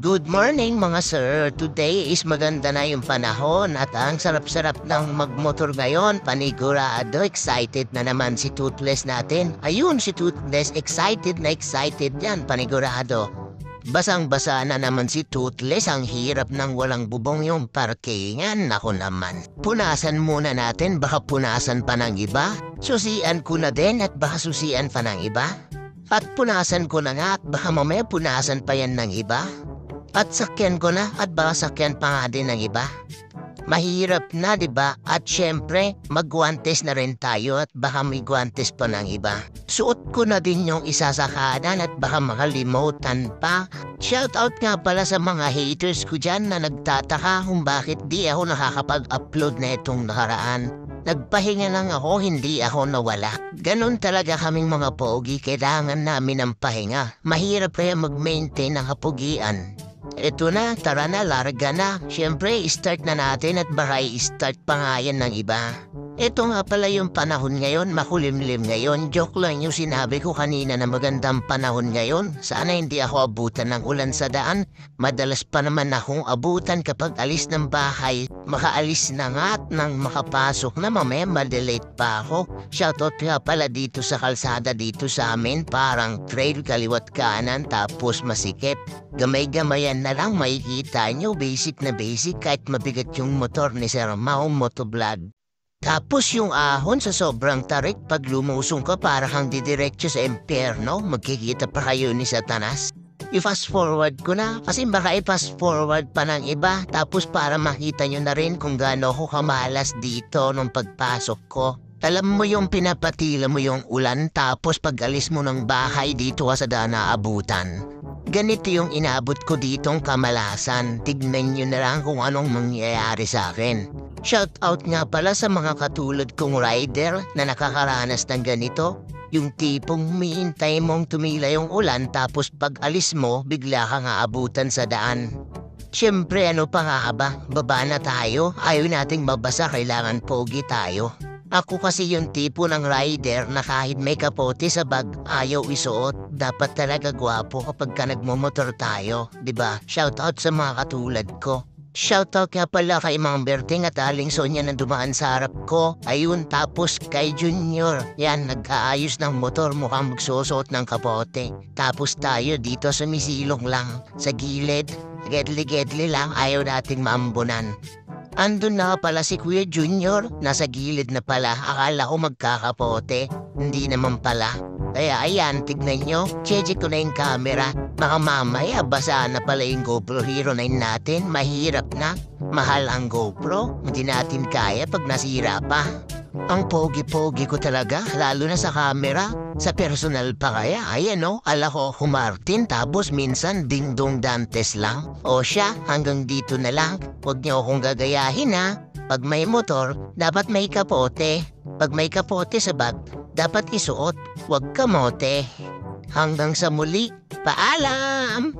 Good morning mga sir. Today is maganda na yung panahon at ang sarap-sarap ng magmotor ngayon. Panigurado, excited na naman si Toothless natin. Ayun si Toothless, excited na excited yan, panigurado. Basang-basa na naman si Toothless, ang hirap ng walang bubong yung parkingan. Ako naman. Punasan muna natin, baka punasan pa ng iba. Susian ko na din at baka susian pa ng iba. At punasan ko na nga at baka mamaya punasan pa yan ng iba. At sakyan ko na at baka sakyan pa nga din ng iba. Mahirap na, diba? At syempre, magguantes na rin tayo at baka may guantes pa ng iba. Suot ko na din yung isa sa kanan at baka makalimutan pa. Shoutout nga pala sa mga haters ko dyan na nagtataka kung bakit di ako nakakapag-upload na itong nakaraan. Nagpahinga lang ako, hindi ako nawala. Ganon talaga kaming mga pogi, kailangan namin ng pahinga. Mahirap kaya mag-maintain ng kapugian. Ito na, tara na, larga na. Siyempre, start na natin at baka i-start pa nga yan ng iba. Ito nga pala yung panahon ngayon, makulimlim ngayon. Joke lang yung sinabi ko kanina na magandang panahon ngayon. Sana hindi ako abutan ng ulan sa daan. Madalas pa naman akong abutan kapag alis ng bahay. Makaalis na nga at nang makapasok na mamaya madelate pa ako. Shoutout nga pala dito sa kalsada dito sa amin. Parang trail kaliwat kanan tapos masikip. Gamay-gamayan na lang makikita nyo, basic na basic kahit mabigat yung motor ni Sir Mau Motovlog. Tapos yung ahon sa sobrang tarik pag lumusong ka para kang didiretso sa impyerno, magkikita pa kayo ni Satanas. I-fast forward ko na kasi baka i-fast forward pa ng iba tapos para makita nyo na rin kung gaano ako kamalas dito nung pagpasok ko. Alam mo yung pinapatila mo yung ulan tapos pag alis mo ng bahay dito ka sa daan naabutan. Ganito yung inabot ko ditong kamalasan. Tignan nyo na lang kung anong mangyayari sa akin. Shoutout nga pala sa mga katulad kong rider na nakakaranas ng ganito. Yung tipong humihintay mong tumila yung ulan tapos pag alis mo, bigla kang aabutan sa daan. Siyempre ano pa nga ba? Baba na tayo. Ayaw nating mabasa, kailangan pogi tayo. Ako kasi yung tipo ng rider na kahit may kapote sa bag, ayaw isuot. Dapat talaga gwapo kapag ka nagmumotor tayo, diba? Shoutout sa mga katulad ko. Shoutout nga pala kay Mang Berting at Aling Sonia na dumaan sa harap ko. Ayun, tapos kay Junior. Yan, nag-aayos ng motor, mukhang magsusuot ng kapote. Tapos tayo dito sumisilong lang, sa gilid. Gedli-gedli lang, ayaw nating maambunan. Andun na pala si Kuya Junior, nasa gilid na pala, akala ko magkakapote, hindi naman pala. Kaya ayan, tignan nyo, check ko na yung camera, baka mamaya basa na pala yung GoPro Hero 9 natin, mahirap na. Mahal ang GoPro, hindi natin kaya pag nasira pa. Ang pogi-pogi ko talaga, lalo na sa camera. Sa personal pa kaya, ayan o, ala ko Martin tapos minsan ding-dong Dantes lang. O siya, hanggang dito na lang. Huwag niyo akong gagayahin ha. Pag may motor, dapat may kapote. Pag may kapote sa bag, dapat isuot. Huwag kamote. Hanggang sa muli, paalam!